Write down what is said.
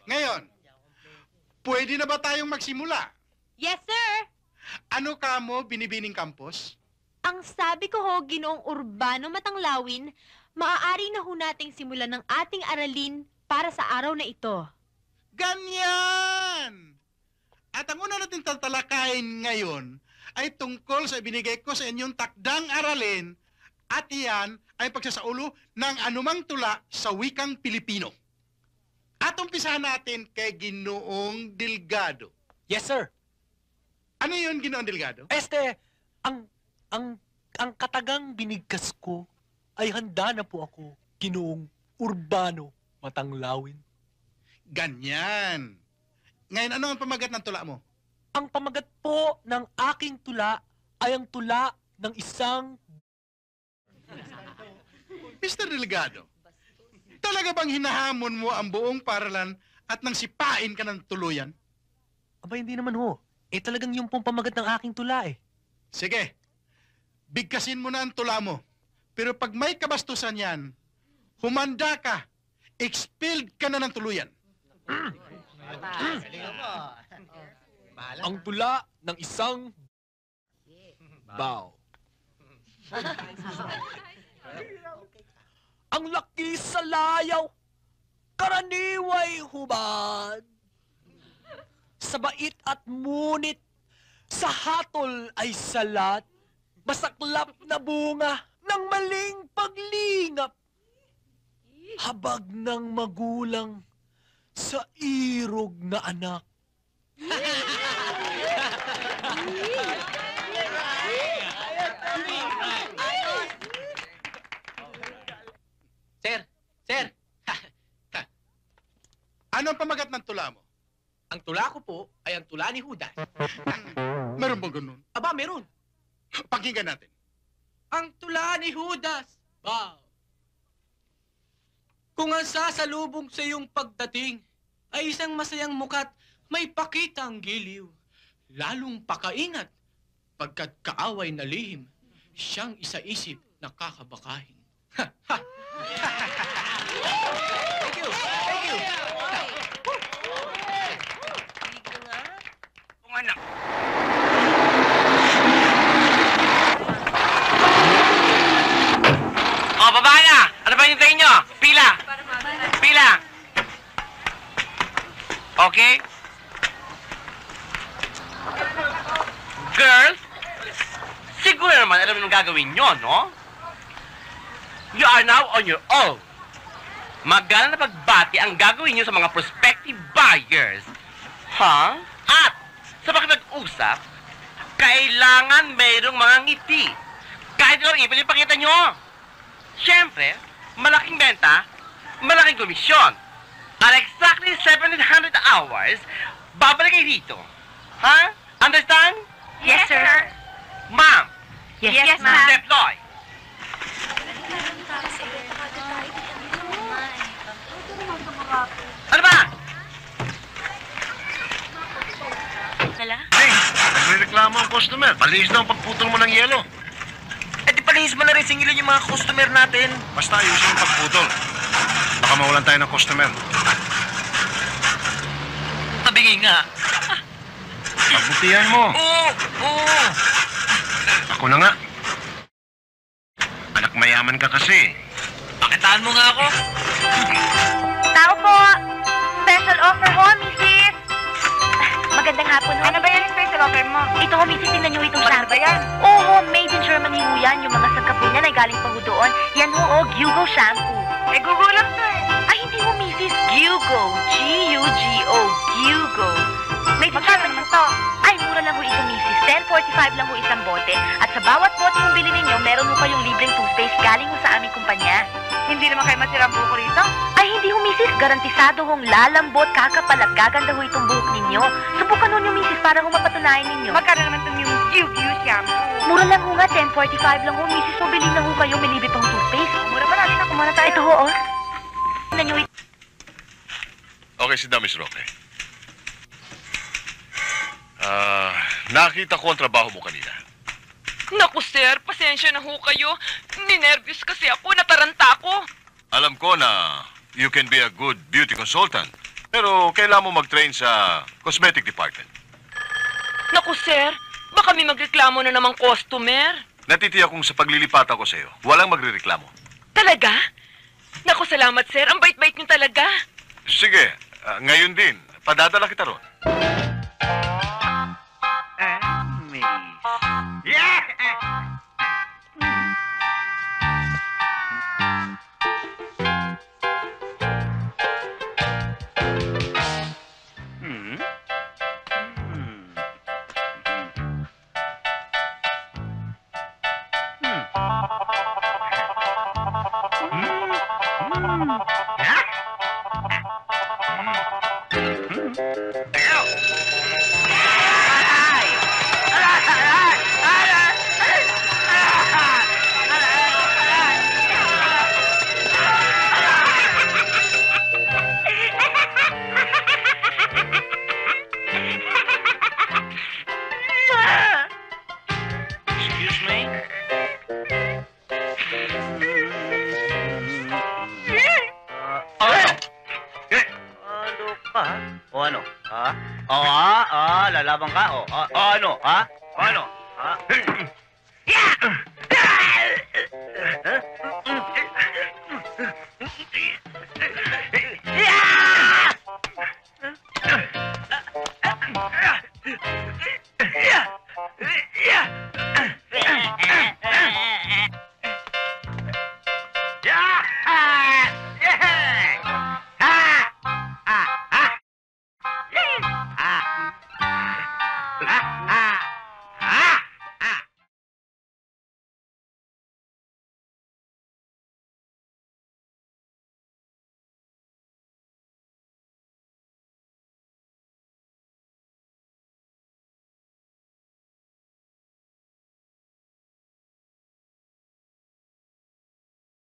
Ngayon, pwede na ba tayong magsimula? Yes, sir! Ano ka mo, Binibining Campos? Ang sabi ko ho, Ginoong Urbano Matanglawin, maaari na ho nating simulan ng ating aralin para sa araw na ito. Ganyan! At ang una natin tatalakayin ngayon ay tungkol sa ibinigay ko sa inyong takdang aralin at iyan ay pagsasaulo ng anumang tula sa wikang Pilipino. At umpisahan natin kay Ginoong Delgado. Yes, sir. Ano yun, Ginoong Delgado? Ang katagang binigkas ko ay handa na po ako, Ginoong Urbano Matanglawin. Ganyan. Ngayon, ano ang pamagat ng tula mo? Ang pamagat po ng aking tula ay ang tula ng isang... Mr. Delgado, talaga bang hinahamon mo ang buong paralan at nang sipain ka ng tuluyan? Aba, hindi naman ho. Talagang yung pong pamagat ng aking tula eh. Sige, bigkasin mo na ang tula mo. Pero pag may kabastusan yan, humanda ka, expelled ka na ng tuluyan. Ang tula ng isang... Bow. Ang laki sa layaw, karaniway hubad. Sa bait at ngunit, sa hatol ay salat, masaklap na bunga ng maling paglingap. Habag ng magulang sa irog na anak. Sir, Ano ang pamagat ng tula mo? ang tula ko po ay ang tula ni Judas. Meron bang ganun? Aba, meron. Pakinggan natin. Ang tula ni Judas. Wow. Kung ang sasalubong sa iyong pagdating ay isang masayang mukat, may pakita ang giliw. Lalong pakaingat, pagkat kaaway na lihim, siyang isa-isip na kakabakahin. Thank you. Thank you. Kung anak. Oh, baba na! Ano ba hintayin nyo? Pila! Pila! Okay? Girls, siguro naman alam nyo gagawin nyo, no? You are now on your own. Magana na pagbati ang gagawin nyo sa mga prospective buyers. Ha? At sa pakipag-usap, kailangan mayroong mga ngiti. Kahit lang ipil yung pakita nyo. Siyempre, malaking benta, malaking komisyon. At exactly 700 hours, babalik kayo dito. Ha? Understand? Yes, sir. Ma'am, Yes, ma'am. deploy. Ano ba? Hey, nagre-reklamo ang customer. Palihis daw ang pagputol mo ng yelo. Di palihis mo na rin singilin yung mga customer natin. Basta ayusin ang pagputol. Baka mawalan tayo ng customer. Tabingin nga. Pagbutihan mo. Oo. Ako na nga. Anak mayaman ka kasi. Pakitaan mo nga ako. Tao po! Special offer ho, Mrs. Magandang hapon ho. Ano ba yan yung special offer mo? Ito ho, Mrs. Tingnan niyo itong shampoo. Ba yan? Oo, made in Germany ho yan. Yung mga sagkap niyan ay galing pa ho doon. Yan ho, Gyugo shampoo. Gugo lang to eh. Ay, hindi ho, Mrs. Gyugo. G-U-G-O. Gyugo. May magkano naman to? Ay, mura lang ho ito, Mrs. 10.45 lang ho isang bote. At sa bawat bote yung bili ninyo, meron ho kayong libreng toothpaste galing ho sa aming kumpanya. Hindi naman kayo masira ang buhok rito? Ay, hindi ho, Mrs. Garantisado hong lalambot, kakapal at gaganda ho itong buhok ninyo. Subukan ho niyo, Mrs. para ho mapatunayan ninyo. Magkano naman itong yung Gyugo shampoo? Mura lang ho nga, 10.45 lang ho, Mrs. So, bilhin na ho kayo, may libre pang toothpaste. Mura pa natin ako muna tayo. Ito ho, oh. Tingnan niyo ito. Okay, si Miss Roque. Nakita ko ang trabaho mo kanina. Naku, sir, pasensya na ho kayo. Ninervyos kasi ako, nataranta ako. Alam ko na you can be a good beauty consultant. Pero kailangan mo mag-train sa cosmetic department. Naku, sir. Baka may magreklamo na namang customer. Natitiyak kong sa paglilipatan ko sa'yo, walang magrereklamo. Talaga? Naku, salamat, sir. Ang bait-bait niyo talaga. Sige, ngayon din, padadala kita ron. Excuse me? Ano ka? O ano? Ha? Lalaban ka? O ano? Ha? O ano? Ha?